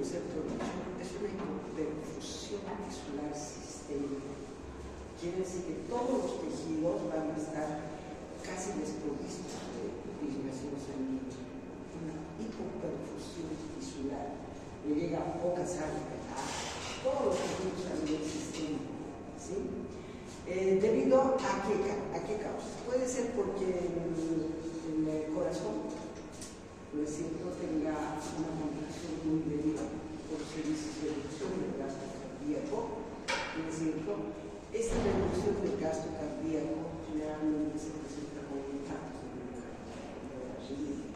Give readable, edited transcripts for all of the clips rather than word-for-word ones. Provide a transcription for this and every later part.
concepto de shock es una hipoperfusión tisular sistémica. Quiere decir que todos los tejidos van a estar casi desprovistos de irrigación sanguínea. Una hipoperfusión tisular. Le llega poca sangre a todos los tejidos a nivel sistémico. ¿Sí? ¿Debido a qué causa? Puede ser porque el corazón, por cierto, tenga una contracción muy debida por servicios de reducción del gasto cardíaco. Es cierto, esta reducción del gasto cardíaco generalmente se presenta con infartos de la arritmia.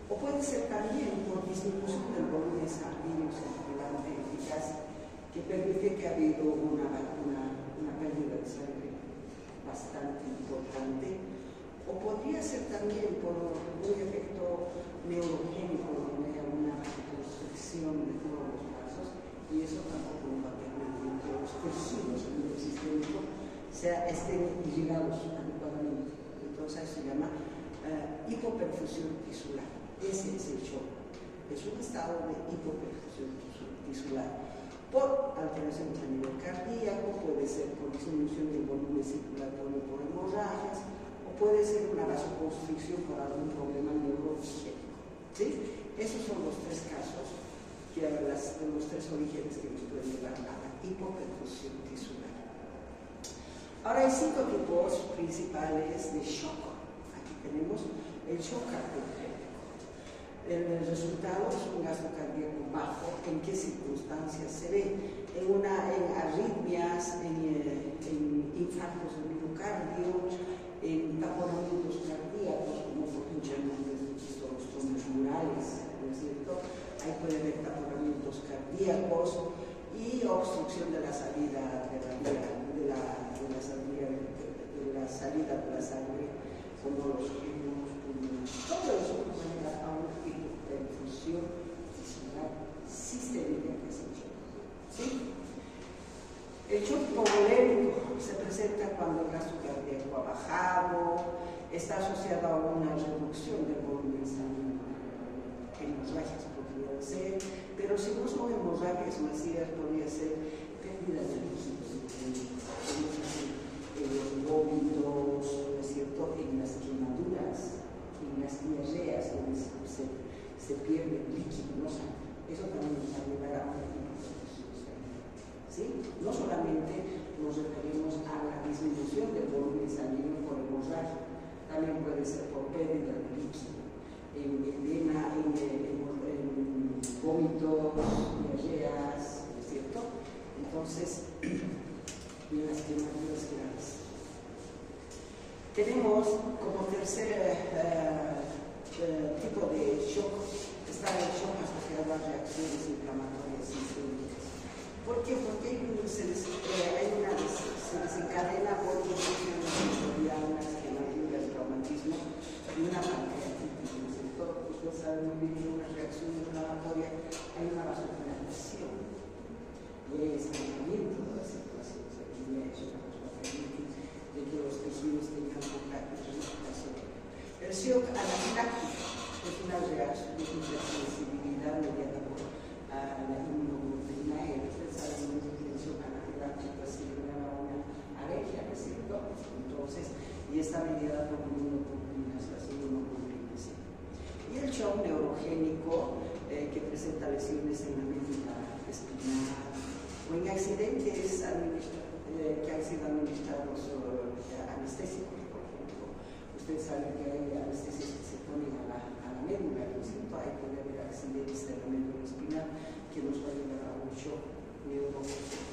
O puede ser también por disminución del volumen sanguíneo circulante eficaz, que permite que ha habido una pérdida de sangre bastante importante. O podría ser también por un efecto neurogénico, donde hay una constricción de todos los vasos, y eso tampoco va a permitir que los tejidos a nivel sistémico estén irrigados adecuadamente. Entonces se llama hipoperfusión tisular. Ese es el shock. Es un estado de hipoperfusión tisular. Por alteraciones a nivel cardíaco, puede ser por disminución del volumen circulatorio por hemorragias, o puede ser una vasoconstricción por algún problema neurológico. ¿Sí? Esos son los tres casos, los tres orígenes que nos pueden llevar a la hipoperfusión tisular. Ahora hay 5 tipos principales de shock. Aquí tenemos el shock cardíaco. El resultado es un gasto cardíaco bajo. ¿En qué circunstancias se ve? En arritmias, en infartos del miocardio, en taponamientos cardíacos, como por ejemplo los trombos murales, ¿no es cierto? Ahí puede haber taponamientos cardíacos y obstrucción de la salida de la sangre, como los pulmones. Todo eso genera a una hipoperfusión tisular sistémica, que es el shock. ¿Sí? El shock hipovolémico se presenta cuando el gasto cardíaco ha bajado, está asociado a una reducción del volumen sanguíneo. Hemorragias podría ser, pero si no son hemorragias masivas, podría ser pérdida de líquidos en los vómitos, ¿no es cierto?, en las quemaduras, en las diarreas, donde se pierde líquido, ¿no? Eso también nos va a llevar a una hipoperfusión sanguínea. ¿Sí? No solamente nos referimos a la disminución del volumen sanguíneo por hemorragia, también puede ser por pérdida de líquido, en edema, en vómitos, diarreas, ¿no es cierto? Entonces, en las quemaduras graves. Tenemos como tercer tipo de shock, está el shock asociado a reacciones inflamatorias sistémicas. ¿Por qué? Porque se desencadena por infecciones sensoriales, quemaduras, traumatismo y una pancreatitis. Ustedes saben muy bien que en una reacción inflamatoria hay una vasodilatación y estancamiento de la circulación sanguínea. Eso nos va a permitir de que los tejidos tengan poca irritación. El shock anafiláctico es una reacción de hipersensibilidad mediada por la inmunoglobulina E. Ustedes saben que el shock anafiláctico es similar a una alergia, ¿no es cierto? Entonces, y está mediada por inmunoglobulinas, las inmunoglobulinas. Y el shock neurogénico, que presenta lesiones en la médula espinal o en accidentes que han sido administrados anestésicos, por ejemplo. Ustedes saben que hay anestesias que se ponen a la médula, ¿no es cierto? Hay puede haber accidentes de la médula espinal que nos va a llevar a un shock neurogénico.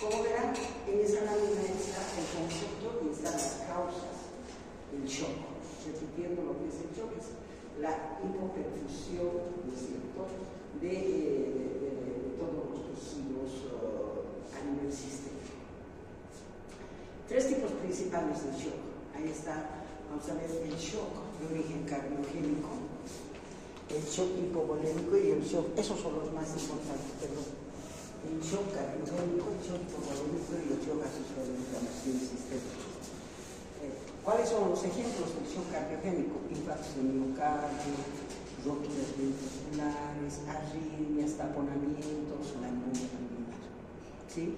Como verán, en esa lámina está el concepto y están las causas del shock. Repitiendo lo que es el shock, es la hipoperfusión, ¿no es cierto?, de todos los tejidos a nivel sistémico. 3 tipos principales de shock. Ahí está, vamos a ver, el shock de origen cardiogénico, el shock hipovolémico y el shock, esos son los más importantes, perdón. El shock cardiogénico, el shock hipovolémico y el shock asociado a la inflamación sistémica. ¿Cuáles son los ejemplos del shock cardiogénico? Infartos de miocardio, roturas ventriculares, arritmias, taponamientos, la embolia pulmonar. ¿Sí?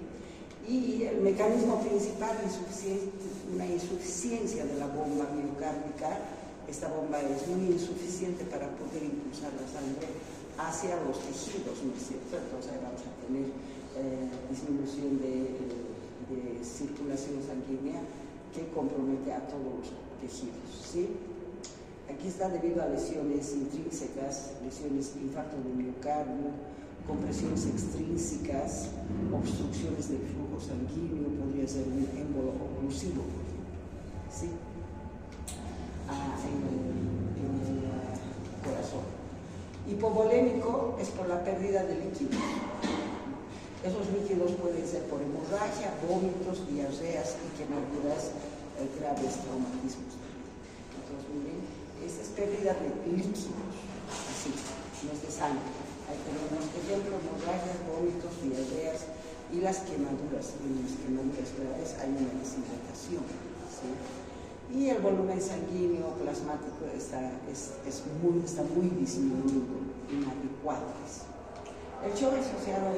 Y el mecanismo principal es una insuficiencia de la bomba miocárdica. Esta bomba es muy insuficiente para poder impulsar la sangre hacia los tejidos, ¿no es cierto? Entonces ahí vamos a tener disminución de circulación sanguínea que compromete a todos los tejidos, ¿sí? Aquí está debido a lesiones intrínsecas, lesiones de infarto de miocardio, compresiones extrínsecas, obstrucciones del flujo sanguíneo, podría ser un émbolo oclusivo, por ejemplo, ¿sí? En el corazón. Hipovolémico es por la pérdida de líquidos. Esos líquidos pueden ser por hemorragia, vómitos, diarreas y quemaduras, graves traumatismos. Entonces, miren, esta es pérdida de líquidos, así, no es de sangre. Ahí tenemos ejemplo, hemorragias, vómitos, diarreas y las quemaduras. En las quemaduras graves hay una deshidratación, ¿sí? Y el volumen sanguíneo plasmático está muy disminuido, inadecuado. El shock asociado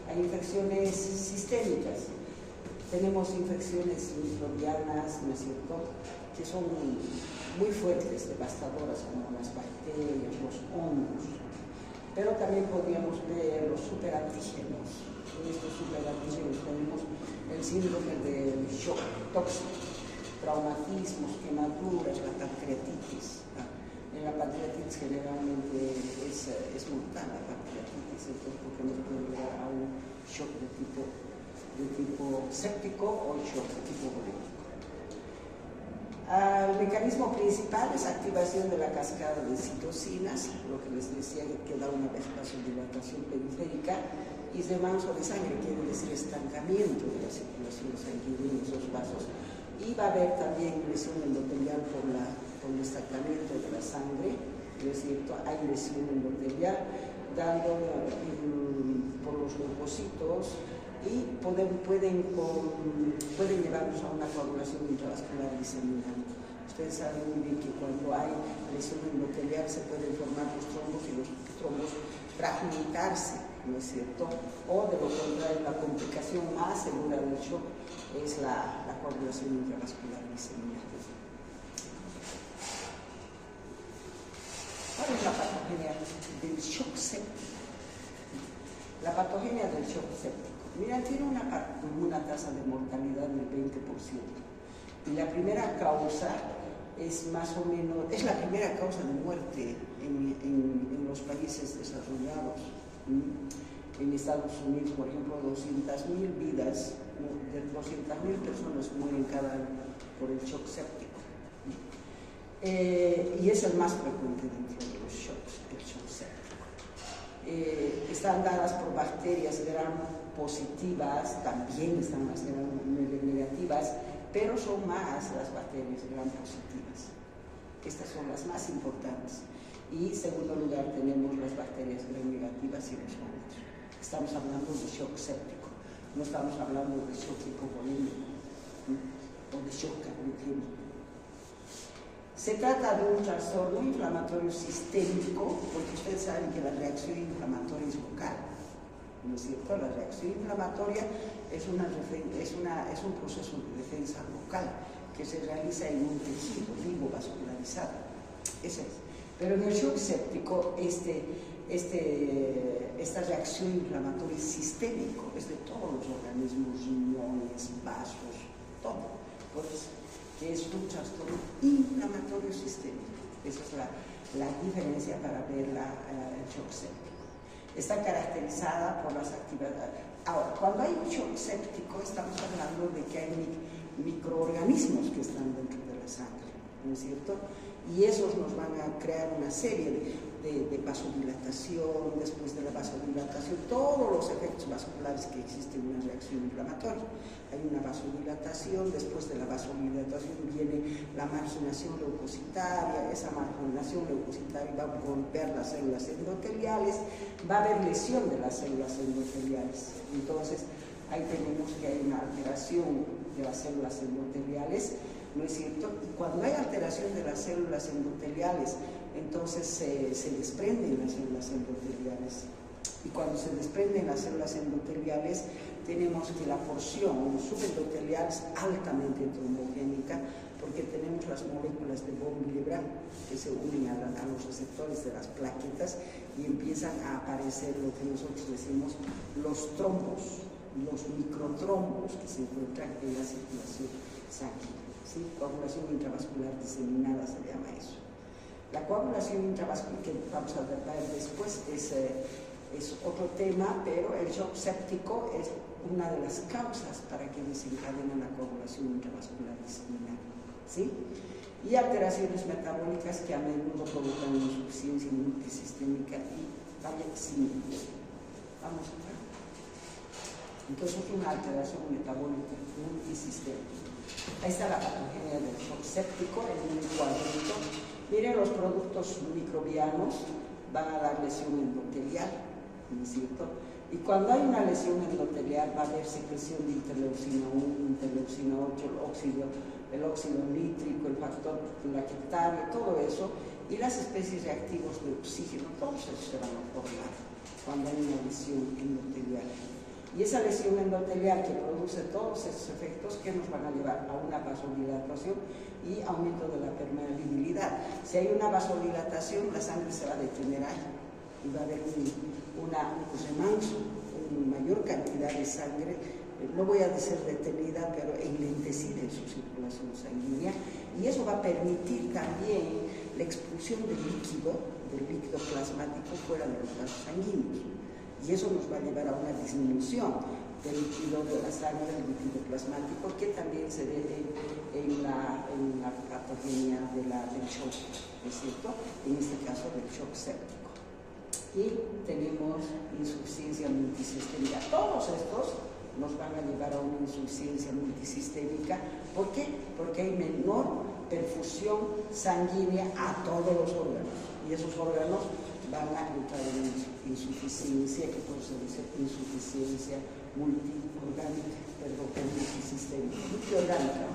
a infecciones sistémicas. Tenemos infecciones microbianas, ¿no es cierto?, que son muy fuertes, devastadoras, como las bacterias, los hongos. Pero también podríamos ver los superantígenos. En estos superantígenos tenemos el síndrome del shock tóxico, traumatismos, quemaduras, la pancreatitis. En la pancreatitis generalmente es mortal la pancreatitis, entonces porque nos puede llevar a un shock de tipo séptico o shock de tipo volémico. El mecanismo principal es activación de la cascada de citocinas, lo que les decía que da una vasodilatación periférica, y remanso de sangre, quiere decir estancamiento de la circulación sanguínea en esos vasos. Y va a haber también lesión endotelial por el estancamiento de la sangre, ¿no es cierto? Hay lesión endotelial dando por los leucocitos y pueden llevarnos a una coagulación intravascular diseminante. Ustedes saben muy bien que cuando hay lesión endotelial se pueden formar los trombos y los trombos fragmentarse, ¿no es cierto? O de lo contrario, la complicación más segura del shock es la coagulación intravascular diseminante. ¿Cuál es la patogenia del shock séptico? La patogenia del shock séptico. Mira, tiene una tasa de mortalidad del 20%. Y la primera causa es más o menos, es la primera causa de muerte en los países desarrollados. En Estados Unidos, por ejemplo, 200.000 vidas, 200.000 personas mueren cada año por el shock séptico. Y es el más frecuente dentro de los shocks, el shock séptico. Están dadas por bacterias gram positivas, también están las gram negativas, pero son más las bacterias gram positivas. Estas son las más importantes. Y en segundo lugar tenemos las bacterias gram negativas y los hongos. Estamos hablando de shock séptico, no estamos hablando de shock hipovolémico o de shock glucémico. Se trata de un trastorno inflamatorio sistémico, porque ustedes saben que la reacción inflamatoria es local, ¿no es cierto? La reacción inflamatoria es un proceso de defensa local que se realiza en un tejido vivo vascularizado. Ese es. Pero en el shock séptico, esta reacción inflamatoria es sistémico, es de todos los organismos, riñones, vasos, todo. Pues, que es un trastorno inflamatorio sistémico. Esa es la diferencia para ver el shock séptico. Está caracterizada por las actividades. Ahora, cuando hay un shock séptico, estamos hablando de que hay microorganismos que están dentro de la sangre, ¿no es cierto? Y esos nos van a crear una serie de vasodilatación, después de la vasodilatación, todos los efectos vasculares que existen en una reacción inflamatoria. Hay una vasodilatación, después de la vasodilatación viene la marginación leucocitaria, esa marginación leucocitaria va a golpear las células endoteliales, va a haber lesión de las células endoteliales. Entonces, ahí tenemos que hay una alteración de las células endoteliales, ¿no es cierto? Y cuando hay alteración de las células endoteliales entonces se desprenden las células endoteliales. Y cuando se desprenden las células endoteliales, tenemos que la porción subendotelial es altamente trombogénica, porque tenemos las moléculas de von Willebrand que se unen a los receptores de las plaquetas y empiezan a aparecer lo que nosotros decimos los trombos, los microtrombos que se encuentran en la circulación sanguínea. ¿Sí? Coagulación intravascular diseminada se llama eso. La coagulación intravascular, que vamos a ver después, es otro tema, pero el shock séptico es una de las causas para que desencadene la coagulación intravascular diseminada. ¿Sí? Y alteraciones metabólicas que a menudo provocan insuficiencia multisistémica y fallecimiento. Vamos a ver. Entonces es una alteración metabólica multisistémica. Ahí está la patogenia del shock séptico en un cuadrito. Miren, los productos microbianos van a dar lesión endotelial, ¿no es cierto? Y cuando hay una lesión endotelial va a haber secreción de interleucina 1, interleucina 8, el óxido nítrico, el factor plaquetario, todo eso, y las especies reactivos de oxígeno, todos esos se van a formar cuando hay una lesión endotelial. Y esa lesión endotelial que produce todos esos efectos que nos van a llevar a una vasodilatación y aumento de la permeabilidad. Si hay una vasodilatación, la sangre se va a detener ahí y va a haber un remanso, una mayor cantidad de sangre, no voy a decir detenida, pero enlentecida en su circulación sanguínea, y eso va a permitir también la expulsión del líquido plasmático fuera de los vasos sanguíneos. Y eso nos va a llevar a una disminución del líquido de la sangre, el líquido plasmático, que también se ve en la patogenia del shock, ¿no es cierto? En este caso del shock séptico. Y tenemos insuficiencia multisistémica. Todos estos nos van a llevar a una insuficiencia multisistémica. ¿Por qué? Porque hay menor perfusión sanguínea a todos los órganos. Y esos órganos van a entrar en insuficiencia, que por eso dice insuficiencia multiorgánica, multisistémica, multiorgánica.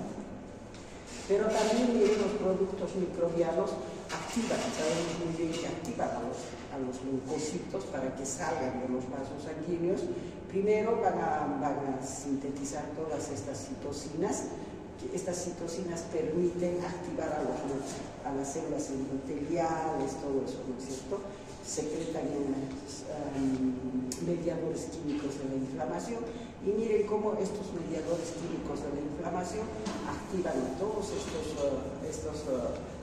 Pero también miren, los productos microbianos activan, sabemos muy bien que activan a los leucocitos para que salgan de los vasos sanguíneos. Primero van a sintetizar todas estas citocinas. Estas citocinas permiten activar a las células endoteliales, todo eso, ¿no es cierto? Secretan mediadores químicos de la inflamación, y miren cómo estos mediadores químicos de la inflamación activan a todos estos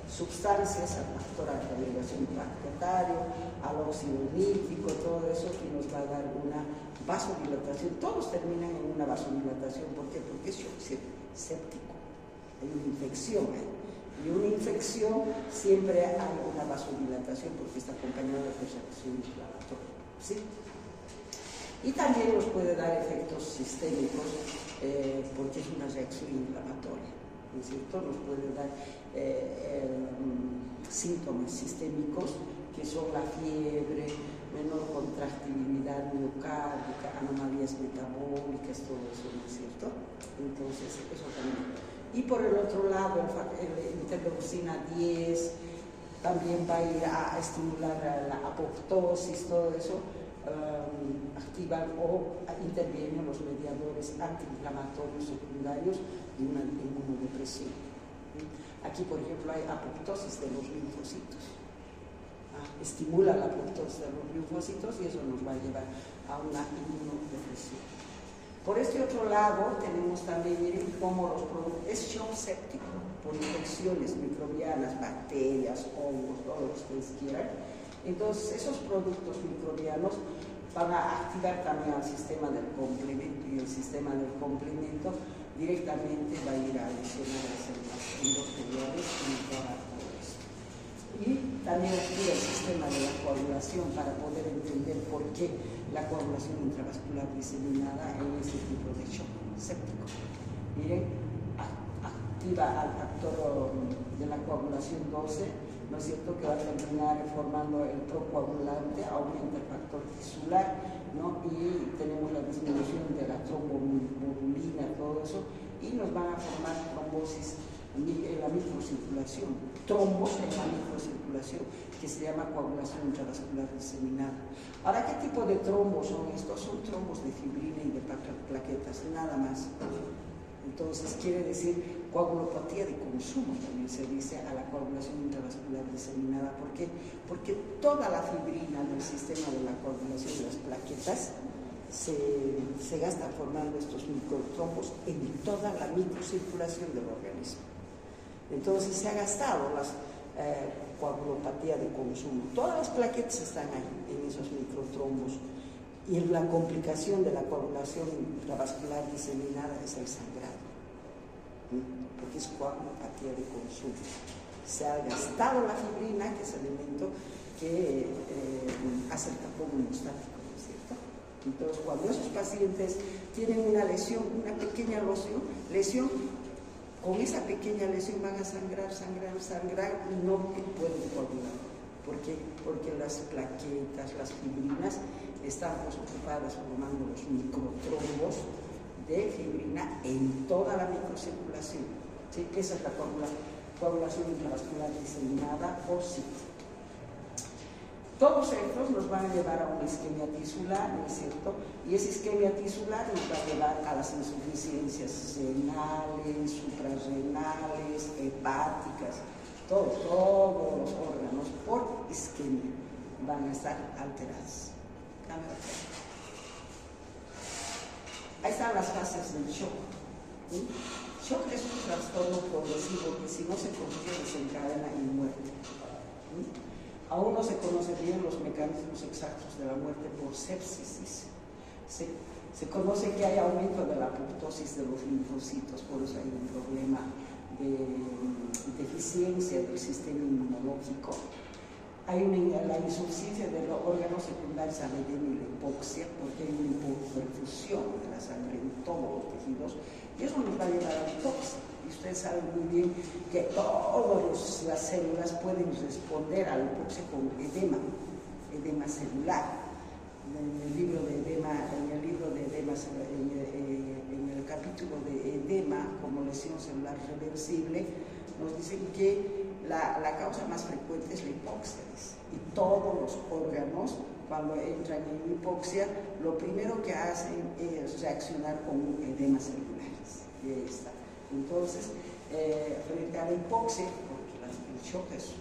sustancias, al factor agregación plaquetario, al óxido nítrico, todo eso que nos va a dar una vasodilatación. Todos terminan en una vasodilatación. ¿Por qué? Porque es shock séptico. Hay una infección ahí. Y una infección siempre hay una vasodilatación porque está acompañada de reacción inflamatoria. ¿Sí? Y también nos puede dar efectos sistémicos porque es una reacción inflamatoria. ¿No es cierto? Nos puede dar síntomas sistémicos que son la fiebre, menor contractibilidad miocárdica, anomalías metabólicas, todo eso, ¿no es cierto? Entonces, eso también. Y por el otro lado, el interleucina 10 también va a ir a estimular la apoptosis, todo eso, activan o intervienen los mediadores antiinflamatorios secundarios de una inmunodepresión. Aquí, por ejemplo, hay apoptosis de los linfocitos. Estimula la apoptosis de los linfocitos y eso nos va a llevar a una inmunodepresión. Por este otro lado tenemos también, miren cómo los productos, es shock séptico por infecciones microbianas, bacterias, hongos, todo lo que ustedes quieran. Entonces esos productos microbianos van a activar también al sistema del complemento, y el sistema del complemento directamente va a ir a lesionar las células endoteliales y mejorar todo esto. Y también activa el sistema de la coagulación para poder entender por qué la coagulación intravascular diseminada en este tipo de shock séptico. Miren, activa al factor de la coagulación 12, ¿no es cierto?, que va a terminar formando el procoagulante, aumenta el factor tisular, ¿no? Y tenemos la disminución de la trombomodulina, todo eso, y nos van a formar trombosis en la microcirculación, trombos en la microcirculación, que se llama coagulación intravascular diseminada. Ahora, ¿qué tipo de trombos son estos? Son trombos de fibrina y de plaquetas, nada más. Entonces, quiere decir coagulopatía de consumo, también se dice a la coagulación intravascular diseminada. ¿Por qué? Porque toda la fibrina del sistema de la coagulación de las plaquetas se gasta formando estos microtrombos en toda la microcirculación del organismo. Entonces, se ha gastado la coagulopatía de consumo. Todas las plaquetas están ahí, en esos microtrombos. Y la complicación de la coagulación intravascular diseminada es el sangrado, porque es coagulopatía de consumo. Se ha gastado la fibrina, que es el elemento que hace el tapón hemostático, ¿no es cierto? Entonces, cuando esos pacientes tienen una lesión, una pequeña lesión, con esa pequeña lesión van a sangrar y no pueden coagular. ¿Por qué? Porque las plaquetas, las fibrinas, están ocupadas formando los microtrombos de fibrina en toda la microcirculación. ¿Sí? Esa es la coagulación intravascular diseminada o sí. Todos estos nos van a llevar a una isquemia tisular, ¿no es cierto? Y esa isquemia tisular nos va a llevar a las insuficiencias renales, suprarrenales, hepáticas, todos los órganos por isquemia van a estar alterados. Ahí están las fases del shock. ¿Sí? Shock es un trastorno progresivo que si no se consigue desencadena en muerte. ¿Sí? Aún no se conocen bien los mecanismos exactos de la muerte por sepsis, dice. Se conoce que hay aumento de la apoptosis de los linfocitos, por eso hay un problema de deficiencia del sistema inmunológico. Hay la insuficiencia de los órganos secundarios al edema y la hipoxia, porque hay una hipoperfusión de la sangre en todos los tejidos, y eso nos va a llevar a la hipoxia. Y ustedes saben muy bien que todas las células pueden responder a la hipoxia con edema celular. En el libro de edema, en el capítulo de edema como lesión celular reversible, nos dicen que la causa más frecuente es la hipoxia, y todos los órganos, cuando entran en hipoxia, lo primero que hacen es reaccionar con edemas celulares. Y ahí está. Entonces, frente a la hipoxia, porque el shock es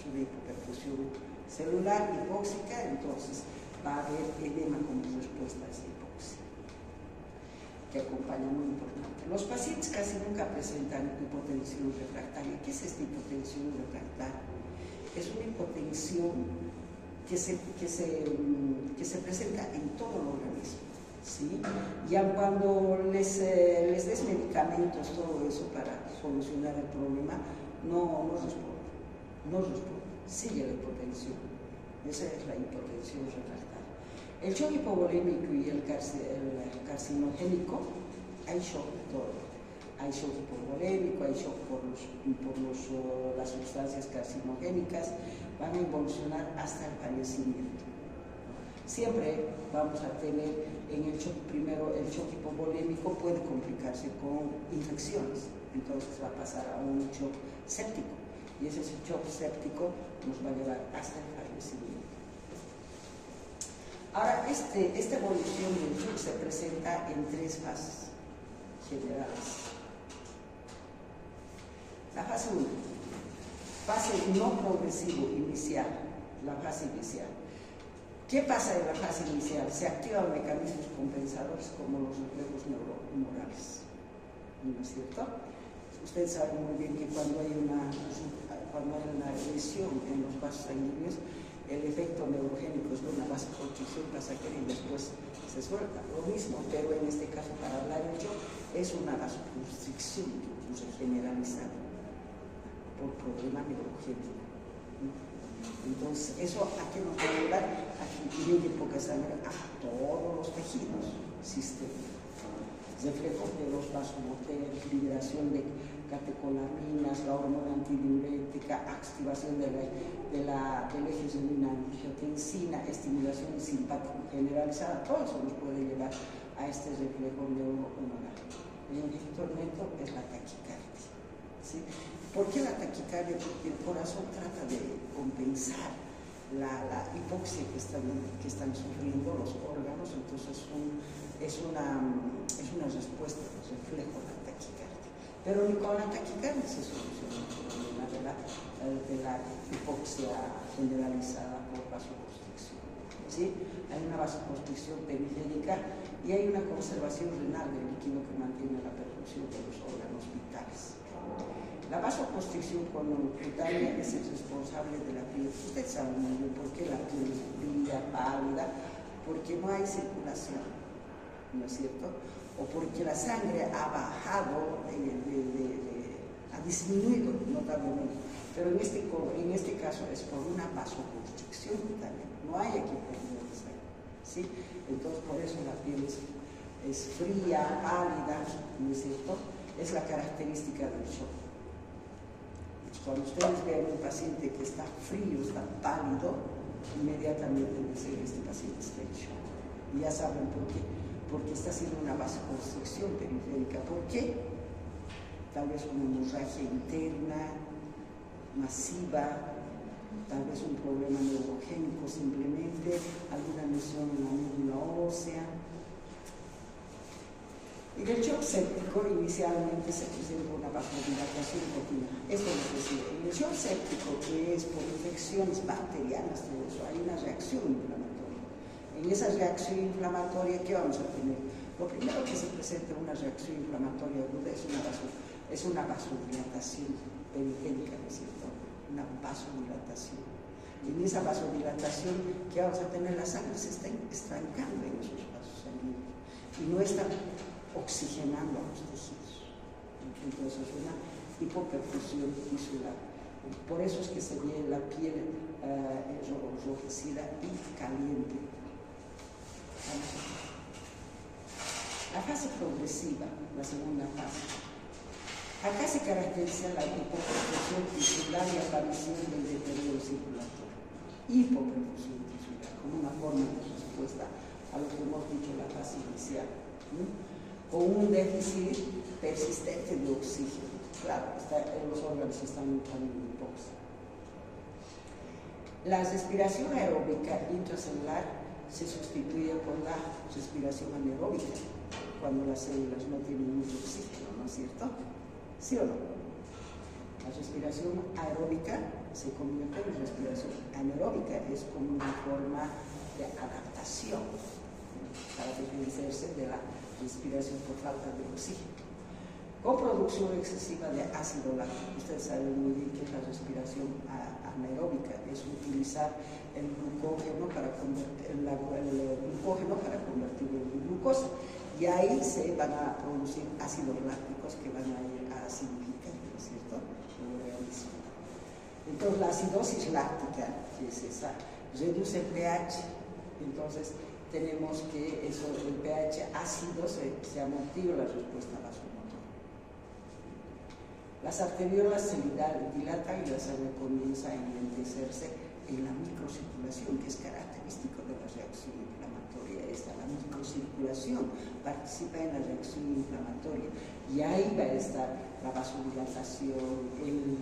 una hipoperfusión celular hipóxica, entonces va a haber edema como respuesta a esa hipoxia, que acompaña muy importante. Los pacientes casi nunca presentan hipotensión refractaria. ¿Qué es esta hipotensión refractaria? Es una hipotensión que se presenta en todo el organismo, ¿sí? Ya cuando les des medicamentos, todo eso para solucionar el problema, no responde, sigue la hipotensión. Esa es la hipotensión refractaria. El shock hipovolémico y el carcinogénico, hay shock de todo. Hay shock hipovolémico, hay shock por las sustancias carcinogénicas, van a evolucionar hasta el fallecimiento. Siempre vamos a tener en el shock, primero el shock hipovolémico puede complicarse con infecciones, entonces va a pasar a un shock séptico, y ese shock séptico nos va a llevar hasta el fallecimiento. Ahora, esta evolución del shock se presenta en tres fases generales. La fase 1, fase no progresivo inicial, la fase inicial. ¿Qué pasa en la fase inicial? Se activan mecanismos compensadores como los reflejos neuromorales, ¿no es cierto? Ustedes saben muy bien que cuando hay una lesión en los vasos sanguíneos, el efecto neurogénico es de una vasoconstricción pasajera y después se suelta. Lo mismo, pero en este caso, para hablar el shock, es una vasoconstricción generalizada por problema neurogénico. Entonces, ¿eso a qué nos va a ayudar? A que llegue poca sangre a todos los tejidos sistémicos. Reflejo de los vasomoteros, liberación de catecolaminas, la hormona antidiurética, activación del eje renin-angiotensina, estimulación simpática generalizada, todo eso nos puede llevar a este reflejo neurohumoral. El indicador neto es la taquicardia, ¿sí? ¿Por qué la taquicardia? Porque el corazón trata de compensar la hipoxia que están sufriendo los órganos, entonces es una respuesta, un reflejo de la taquicardia. Pero ni con la taquicardia se soluciona el problema de la hipoxia generalizada por vasoconstricción. ¿Sí? Hay una vasoconstricción periférica y hay una conservación renal del líquido que mantiene la perfusión de los órganos vitales. La vasoconstricción cutánea es el responsable de la piel. Ustedes saben muy bien por qué la piel es brilla, pálida, porque no hay circulación, ¿no es cierto? O porque la sangre ha bajado, ha disminuido notablemente. Pero en este caso es por una vasoconstricción cutánea. No hay aquí pérdida de sangre, ¿sí? Entonces por eso la piel es fría, pálida, ¿no es cierto? Es la característica del shock. Cuando ustedes vean un paciente que está frío, está pálido, inmediatamente dicen este paciente está en shock. Y ya saben por qué. Porque está haciendo una vasoconstricción periférica. ¿Por qué? Tal vez una hemorragia interna, masiva, tal vez un problema neurogénico simplemente, alguna lesión en la médula ósea. En el shock séptico inicialmente se presenta una vasodilatación continua. Esto es decir, en el shock séptico, que es por infecciones bacterianas, todo eso, hay una reacción inflamatoria. En esa reacción inflamatoria, ¿qué vamos a tener? Lo primero que se presenta una reacción inflamatoria aguda es una vasodilatación periférica, ¿no es cierto? Una vasodilatación. En esa vasodilatación, ¿qué vamos a tener? La sangre se está estancando en esos vasos sanguíneos y no está oxigenando a los tejidos. Entonces es una hipoperfusión tisular. Por eso es que se ve la piel enrojecida y caliente. La fase progresiva, la segunda fase. Acá se caracteriza la hipoperfusión tisular y aparición del deterioro circulatorio. Hipoperfusión tisular, como una forma de respuesta a lo que hemos dicho en la fase inicial. Con un déficit persistente de oxígeno. Claro, los órganos están entrando en hipoxia. La respiración aeróbica intracelular se sustituye por la respiración anaeróbica cuando las células no tienen mucho oxígeno, ¿no es cierto? ¿Sí o no? La respiración aeróbica se convierte en respiración anaeróbica, es como una forma de adaptación para defenderse de la respiración por falta de oxígeno. Con producción excesiva de ácido láctico. Ustedes saben muy bien que la respiración anaeróbica es utilizar el glucógeno para convertirlo en glucosa. Y ahí se van a producir ácidos lácticos que van a ir a acidificar, ¿no es cierto? El organismo. Entonces la acidosis láctica, que es esa, reduce el pH. Entonces tenemos que el pH ácido se amortigua la respuesta vasomotora. Las arteriolas se dilatan y la sangre comienza a enlentecerse en la microcirculación, que es característico de la reacción inflamatoria. La microcirculación participa en la reacción inflamatoria y ahí va a estar la vasodilatación, el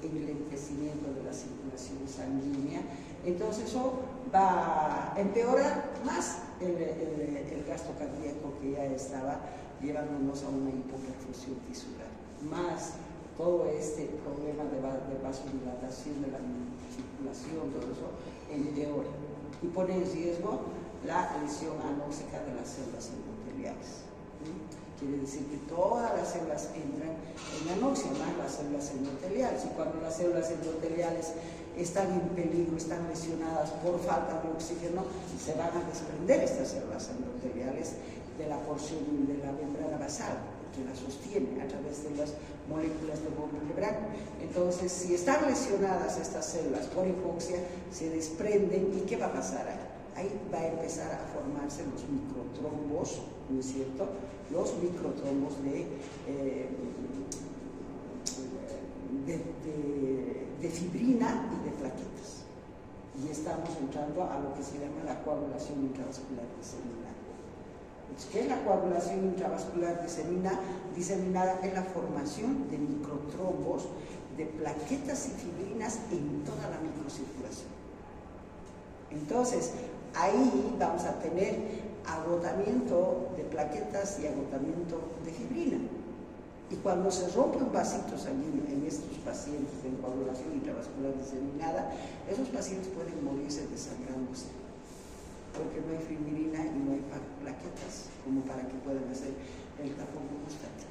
enlentecimiento de la circulación sanguínea. Entonces eso va a empeorar más el gasto cardíaco que ya estaba llevándonos a una hipoperfusión tisular. Más todo este problema de vasodilatación de la circulación, todo eso empeora y pone en riesgo la lesión anóxica de las células endoteliales. Quiere decir que todas las células entran en anoxia, más las células endoteliales. Y cuando las células endoteliales están en peligro, están lesionadas por falta de oxígeno, se van a desprender estas células endoteliales de la porción de la membrana basal, que la sostiene a través de las moléculas de membrana. Entonces, si están lesionadas estas células por hipoxia, se desprenden. ¿Y qué va a pasar ahí? Ahí va a empezar a formarse los microtrombos, ¿no es cierto? Los microtrombos de fibrina y de plaquetas. Y estamos entrando a lo que se llama la coagulación intravascular disseminada. ¿Qué es la coagulación intravascular diseminada? Es la formación de microtrombos, de plaquetas y fibrinas en toda la microcirculación. Entonces, ahí vamos a tener agotamiento de plaquetas y agotamiento de fibrina. Y cuando se rompe un vasito sanguíneo en estos pacientes de coagulación intravascular diseminada, esos pacientes pueden morirse desangrándose, porque no hay fibrina y no hay plaquetas como para que puedan hacer el tapón gustativo.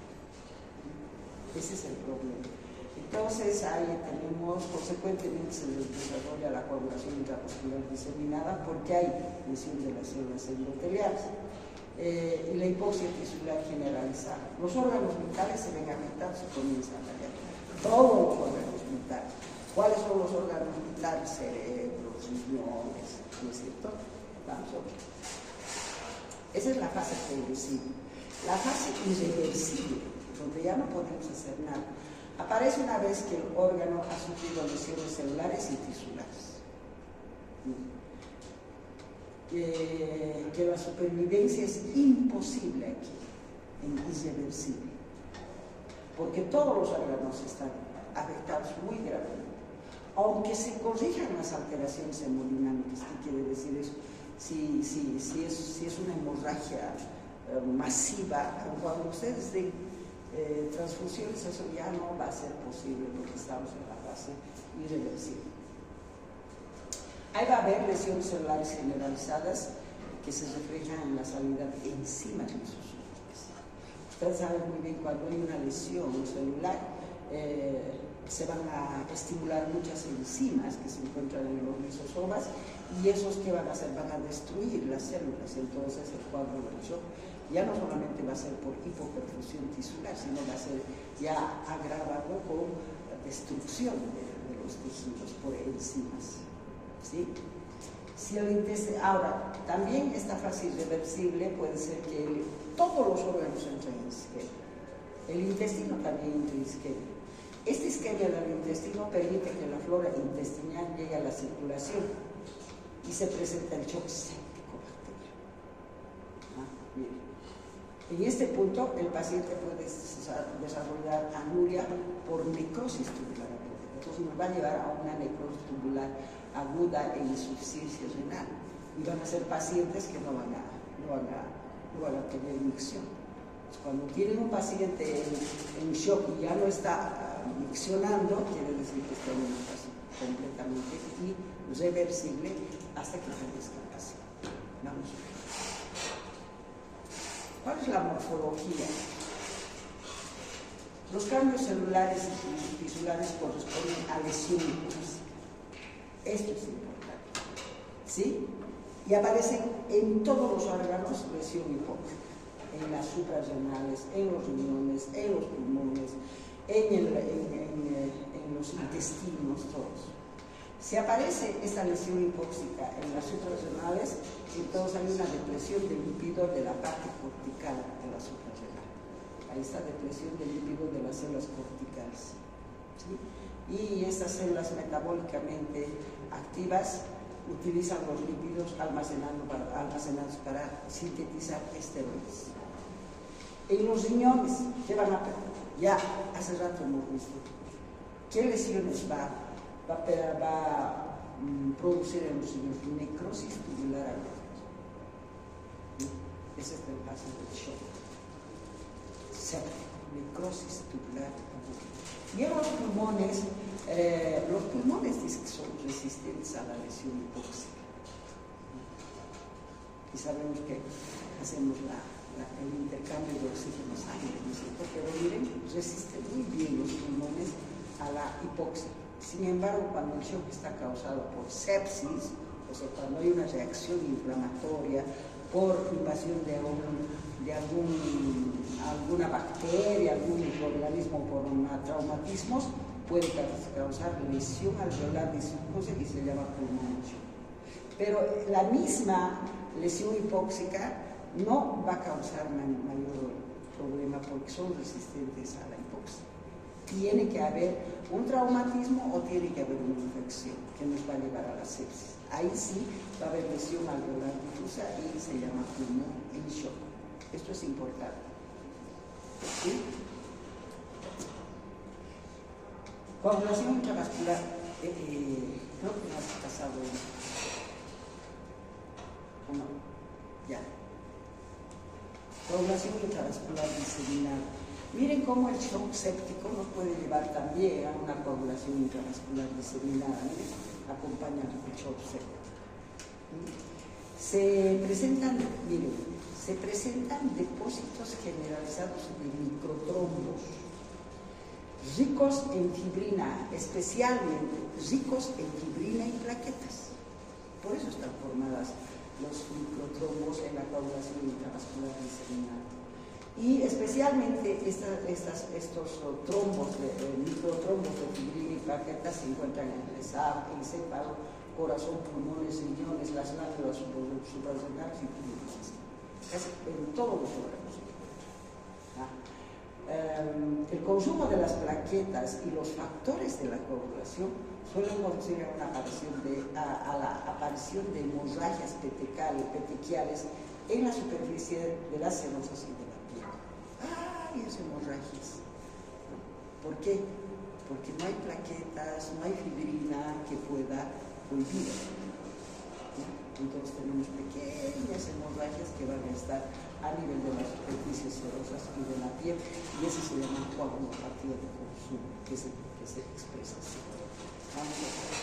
Ese es el problema. Entonces, ahí tenemos, consecuentemente se desarrolla la coagulación intravascular diseminada porque hay lesión de las células endoteliales. Y la hipoxia tisular generalizada. Los órganos vitales se ven afectados y comienzan a fallar. Todos los órganos vitales. ¿Cuáles son los órganos vitales? Cerebro, riñones, ¿no es cierto? Vamos a ver. Esa es la fase progresiva. La fase irreversible, donde ya no podemos hacer nada, aparece una vez que el órgano ha sufrido lesiones celulares y tisulares. Que la supervivencia es imposible aquí, irreversible, porque todos los órganos están afectados muy gravemente. Aunque se corrijan las alteraciones hemodinámicas, ¿qué quiere decir eso? Si es una hemorragia masiva, cuando ustedes den transfusiones, eso ya no va a ser posible porque estamos en la fase irreversible. Ahí va a haber lesiones celulares generalizadas que se reflejan en la salida de enzimas lisosomas. Ustedes saben muy bien, cuando hay una lesión celular, se van a estimular muchas enzimas que se encuentran en los lisosomas, y esos que van a hacer, van a destruir las células. Entonces el cuadro del shock ya no solamente va a ser por hipoperfusión tisular, sino va a ser ya agravado con destrucción de los tejidos por enzimas. ¿Sí? Si el intestino, ahora, también esta fase irreversible puede ser que todos los órganos entren en isquemia. El intestino también entra en isquemia. Esta isquemia del intestino permite que la flora intestinal llegue a la circulación y se presenta el shock séptico bacteriano. En este punto, el paciente puede desarrollar anuria por necrosis tubular. Entonces nos va a llevar a una necrosis tubular aguda e insuficiencia renal, y van a ser pacientes que no van a tener micción. Entonces, cuando tienen un paciente en shock y ya no está miccionando, quiere decir que está en una fase completamente irreversible hasta que fallezca el paciente. Vamos a ver. ¿Cuál es la morfología? Los cambios celulares y tisulares corresponden a lesión hipóxica. Esto es importante, ¿sí? Y aparecen en todos los órganos lesión hipóxica, en las suprarrenales, en los riñones, en los pulmones, en los intestinos, todos. Si aparece esta lesión hipóxica en las suprarrenales, entonces hay una depresión del lípido de la parte cortical de la suprarrenal. Ahí está depresión del lípido de las células corticales, ¿sí? Y estas células metabólicamente activas utilizan los lípidos almacenados para sintetizar esteroides. En los riñones, ¿qué van a perder? Ya hace rato hemos visto. ¿Qué lesiones va a producir en los riñones? Necrosis tubular aguda. Ese es el caso del shock séptico, necrosis tubular aguda. Y en los pulmones dicen que son resistentes a la lesión hipóxica. Y sabemos que hacemos el intercambio de oxígeno sangre, ¿no es cierto? Pero miren, resisten muy bien los pulmones a la hipoxia. Sin embargo, cuando el shock está causado por sepsis, o sea, cuando hay una reacción inflamatoria por invasión de alguna bacteria, algún microorganismo por traumatismos, puede causar lesión alveolar disfuncional y se llama pulmonía. Pero la misma lesión hipóxica no va a causar mayor problema porque son resistentes a la hipoxia. Tiene que haber un traumatismo o tiene que haber una infección que nos va a llevar a la sepsis. Ahí sí va a haber lesión alveolar difusa y se llama pulmón en shock. Esto es importante. ¿Sí? Coagulación intravascular. Creo que me has pasado ¿o no? Ya. Coagulación intravascular diseminada. Miren cómo el shock séptico nos puede llevar también a una coagulación intravascular diseminada. Miren, acompaña el shock séptico. Se presentan depósitos generalizados de microtrombos, ricos en fibrina, especialmente ricos en fibrina y plaquetas. Por eso están formadas los microtrombos en la coagulación intravascular diseminada. Y especialmente estos trombos, microtrombos de fibrina y plaquetas se encuentran en el encéfalo, corazón, pulmones, riñones, las glándulas suprarrenales y pulmones. Casi en todos los órganos. El consumo de las plaquetas y los factores de la coagulación suelen conducir a la aparición de hemorragias petequiales en la superficie de las serosas y de la piel. ¡Ay, esas hemorragias! ¿Por qué? Porque no hay plaquetas, no hay fibrina que pueda prohibir. Entonces tenemos pequeñas hemorragias que van a estar a nivel de las superficies serosas y de la piel, y eso se llama coagulopatía de consumo, que se expresa así. Vamos a ver.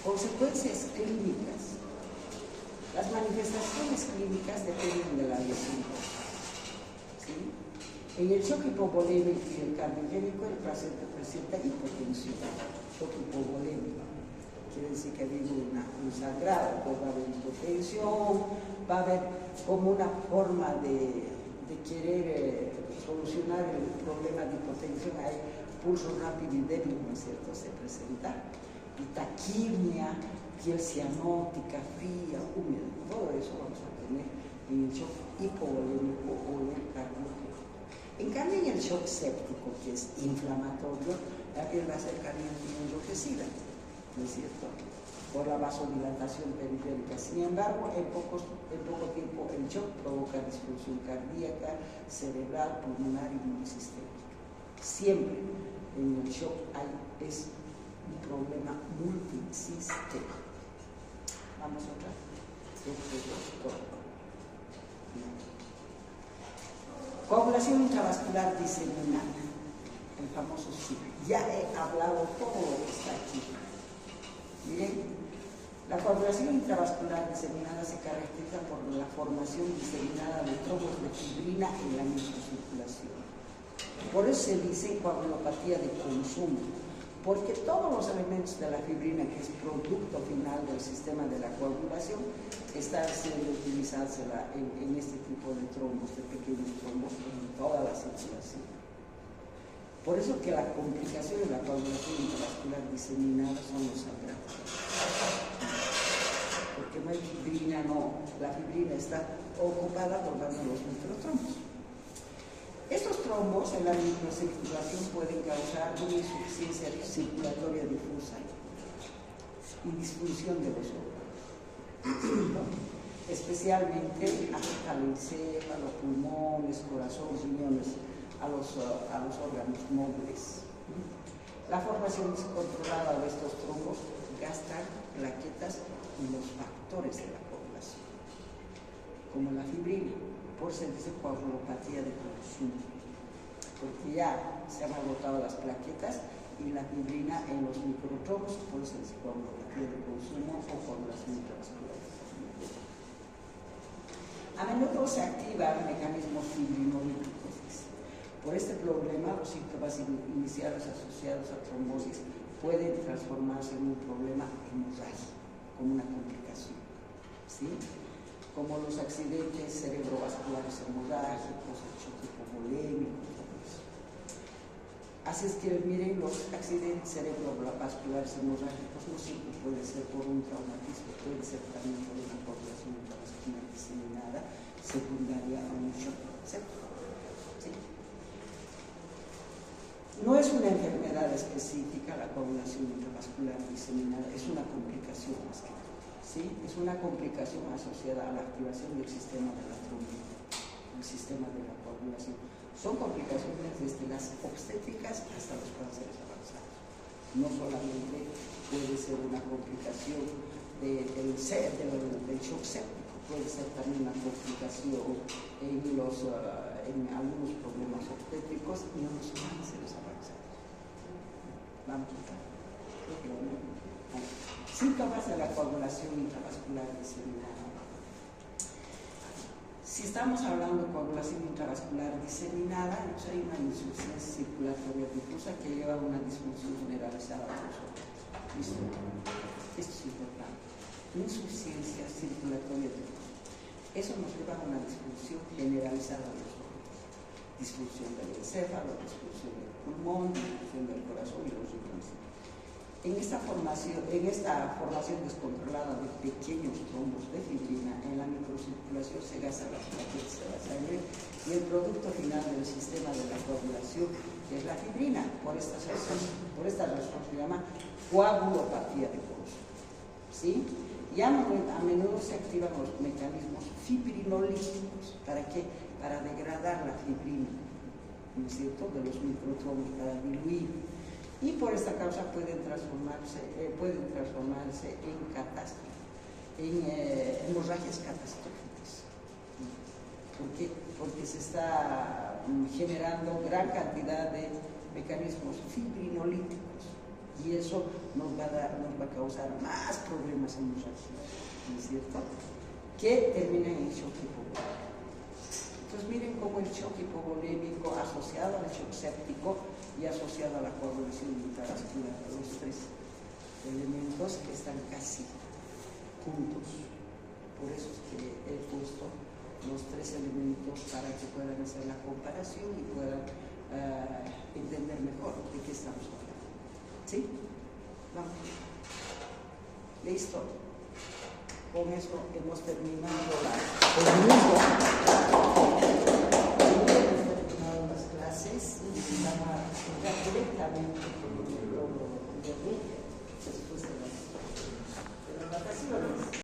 Consecuencias clínicas. Las manifestaciones clínicas dependen de la lesión. ¿Sí? En el shock hipovolémico y el cardiogénico, el paciente presenta hipotensión. Shock hipovolémico quiere decir que ha habido un sangrado, pues va a haber hipotensión, va a haber como una forma de querer solucionar el problema de hipotensión. Hay pulso rápido y débil, ¿no es cierto?, se presenta, y taquimia, piel cianótica, fría, húmeda. Todo eso vamos a tener en el shock hipovolémico o en el cardiogénico. En cambio, en el shock séptico, que es inflamatorio, la piel va a ser caliente y enrojecida, ¿no es cierto?, por la vasodilatación periférica. Sin embargo, en poco tiempo el shock provoca disfunción cardíaca, cerebral, pulmonar y multisistémica. Siempre en el shock es un problema multisistémico. Vamos otra. Coagulación intravascular diseminada, el famoso SIP. Ya he hablado todo lo que está aquí. Miren, la coagulación intravascular diseminada se caracteriza por la formación diseminada de trombos de fibrina en la microcirculación. Por eso se dice coagulopatía de consumo, porque todos los elementos de la fibrina, que es producto final del sistema de la coagulación, están siendo utilizados en este tipo de trombos, de pequeños trombos, en toda la circulación. Por eso que la complicación de la coagulación intravascular diseminada son los sangrados. Porque no hay fibrina, la fibrina está ocupada por los microtrombos. Estos trombos en la microcirculación pueden causar una insuficiencia circulatoria difusa y disfunción de los órganos. Especialmente afecta al encéfalo, pulmones, corazón, riñones, a los órganos móviles. La formación descontrolada de estos trombos gastan plaquetas y los factores de la coagulación, como la fibrina. Por eso se dice coagulopatía de consumo, porque ya se han agotado las plaquetas y la fibrina en los microtrombos, por eso se dice coagulopatía de consumo o coagulación intravascular. A menudo se activan mecanismos fibrinolíticos. Por este problema, los síntomas iniciales asociados a trombosis pueden transformarse en un problema hemorrágico, como una complicación, ¿sí?, como los accidentes cerebrovasculares hemorrágicos, el shock hipovolémico, todo eso. Así es que miren, los accidentes cerebrovasculares hemorrágicos no siempre puede ser por un traumatismo, puede ser también por una coagulación intravascular diseminada secundaria a un shock séptico. ¿Sí? No es una enfermedad específica la coagulación intravascular diseminada, es una complicación más que todo. ¿sí? Es una complicación asociada a la activación del sistema de la trombina, el sistema de la coagulación. Son complicaciones desde las obstétricas hasta los cánceres avanzados. No solamente puede ser una complicación del shock séptico, puede ser también una complicación en algunos problemas obstétricos y en los cánceres avanzados. Vamos a ver. Síntomas de la coagulación intravascular diseminada. Si estamos hablando de coagulación intravascular diseminada, pues hay una insuficiencia circulatoria difusa que lleva a una disfunción generalizada de los órganos. ¿Listo? Esto es importante. Insuficiencia circulatoria difusa. Eso nos lleva a una disfunción generalizada de los órganos. Disfunción del encéfalo, disfunción del pulmón, disfunción del corazón y los riñones. En esta formación descontrolada de pequeños trombos de fibrina, en la microcirculación se gastan las plaquetas de la sangre y el producto final del sistema de la coagulación es la fibrina. Por esta razón se llama coagulopatía de corazón. ¿Sí? Y a menudo se activan los mecanismos fibrinolíticos. ¿Para qué? Para degradar la fibrina, ¿no es cierto?, de los microtrombos, para diluir. Y por esta causa pueden transformarse en catástrofe, en hemorragias catastróficas. ¿Por qué? Porque se está generando gran cantidad de mecanismos fibrinolíticos y eso nos va a causar más problemas hemorrágicos, ¿no es cierto?, que terminan en shock hipovolémico. Entonces miren cómo el shock hipovolémico asociado al shock séptico y asociado a la coagulación intravascular, los tres elementos que están casi juntos. Por eso es que he puesto los tres elementos para que puedan hacer la comparación y puedan entender mejor de qué estamos hablando. ¿Sí? Vamos. ¿Listo? Con eso hemos terminado el mundo.